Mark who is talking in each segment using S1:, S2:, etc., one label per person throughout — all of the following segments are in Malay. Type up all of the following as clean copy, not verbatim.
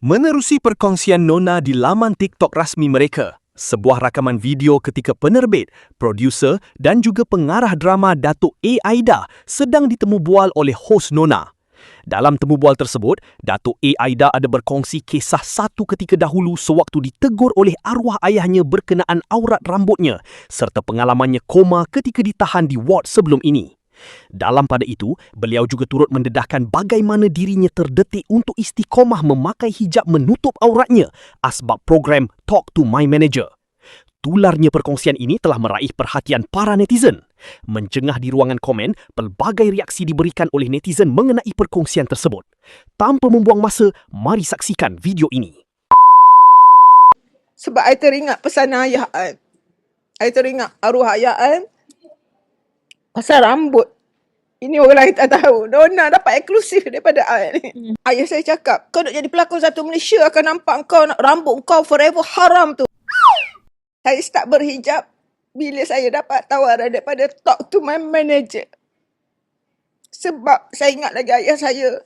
S1: Menerusi perkongsian Nona di laman TikTok rasmi mereka, sebuah rakaman video ketika penerbit, produser dan juga pengarah drama Datuk A. Aida sedang ditemu bual oleh hos Nona. Dalam temu bual tersebut, Datuk A. Aida ada berkongsi kisah satu ketika dahulu sewaktu ditegur oleh arwah ayahnya berkenaan aurat rambutnya serta pengalamannya koma ketika ditahan di ward sebelum ini. Dalam pada itu, beliau juga turut mendedahkan bagaimana dirinya terdetik untuk istiqomah memakai hijab menutup auratnya asbab program Talk to My Manager. Tularnya perkongsian ini telah meraih perhatian para netizen. Mencengah di ruangan komen, pelbagai reaksi diberikan oleh netizen mengenai perkongsian tersebut. Tanpa membuang masa, mari saksikan video ini.
S2: Sebab saya teringat pesan ayah saya. Saya teringat arwah ayah saya. Pasal rambut. Ini orang lain tak tahu. Nona dapat eksklusif daripada ayah ni. Ayah saya cakap, kau nak jadi pelakon satu Malaysia akan nampak kau rambut kau forever haram tu. Saya start berhijab bila saya dapat tawaran daripada Talk to My Manager. Sebab saya ingat lagi ayah saya.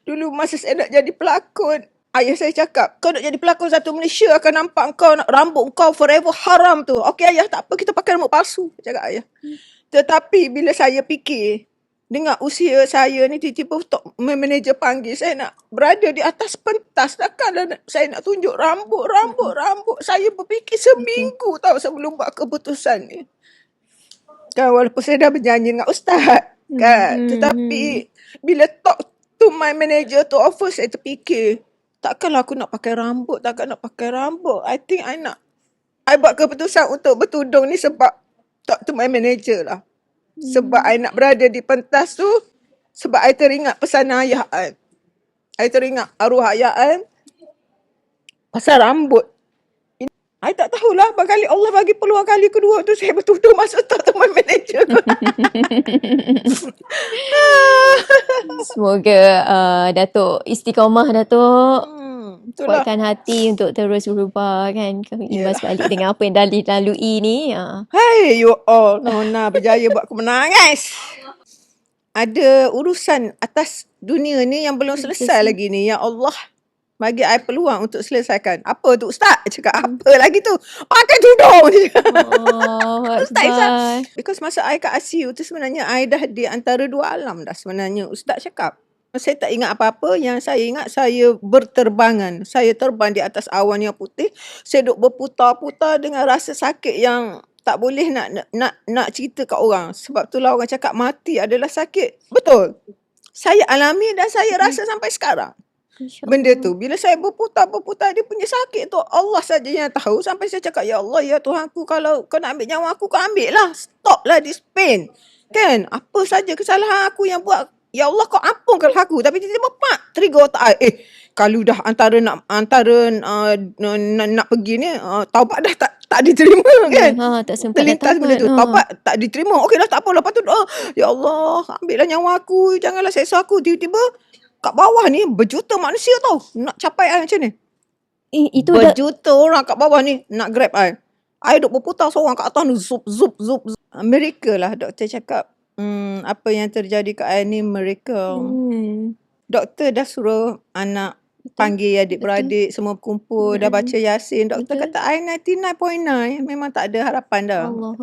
S2: Dulu masa saya nak jadi pelakon, ayah saya cakap, kau nak jadi pelakon satu Malaysia akan nampak kau rambut kau forever haram tu. Okey ayah, tak apa, kita pakai rambut palsu, cakap ayah. Tetapi bila saya fikir, dengan usia saya ni tiba-tiba Talk My Manager panggil, saya nak berada di atas pentas. Takkanlah saya nak tunjuk rambut. Saya berfikir seminggu tau sebelum buat keputusan ni. Kan walaupun saya dah berjanji dengan ustaz. Kan. Tetapi bila Talk to My Manager tu offer, saya terfikir, takkanlah aku nak pakai rambut. I think I buat keputusan untuk bertudung ni sebab Talk to My Manager lah. Sebab I nak berada di pentas tu. Sebab I teringat pesan ayah I. I teringat arwah ayah I. Pasal rambut. I tak tahulah, barangkali Allah bagi peluang kali kedua tu saya bertudung masuk Talk to My Manager.
S3: Semoga Datuk istiqomah, Datuk.
S2: Itulah.
S3: Kuatkan hati untuk terus berubah kan. Imbas balik dengan apa yang dah dilalui ni.
S2: Hai you all. Nona berjaya buat kemenangan guys. Ada urusan atas dunia ni yang belum selesai lagi ni. Ya Allah, bagi I peluang untuk selesaikan. Apa tu ustaz? Cakap apa lagi tu? Pakai tudung. Ustaz. Because masa I kat ICU tu sebenarnya I dah di antara dua alam dah sebenarnya. Ustaz cakap, saya tak ingat apa-apa. Yang saya ingat, saya berterbangan. Saya terbang di atas awan yang putih. Saya duduk berputar-putar dengan rasa sakit yang tak boleh nak cerita kat orang. Sebab itulah orang cakap mati adalah sakit. Betul. Saya alami dan saya rasa sampai sekarang. Benda tu. Bila saya berputar-berputar, dia punya sakit tu Allah saja yang tahu. Sampai saya cakap, ya Allah, ya Tuhanku, kalau kau nak ambil nyawa aku, kau ambil lah. Stop lah this pain. Kan? Apa saja kesalahan aku yang buat, ya Allah kau ampunkanlah aku. Tapi tiba-tiba trigger otak kalau dah antara nak pergi ni, taubat dah tak diterima kan.
S3: Tak sempat
S2: terlintas benda tu. Taubat tak diterima. Okey dah, tak apa. Lepas tu ya Allah, ambillah nyawa aku, janganlah seksa aku. Tiba-tiba kat bawah ni berjuta manusia tau nak capai I macam ni.
S3: Itu
S2: berjuta orang kat bawah ni nak grab I. I duk berputar seorang kat atas ni, zup. Miracle lah doktor cakap. Apa yang terjadi kat I ni miracle. Doktor dah suruh anak panggil adik-beradik semua kumpul, dah baca Yasin. Doktor kata I 99.9, memang tak ada harapan dah.
S3: Allah.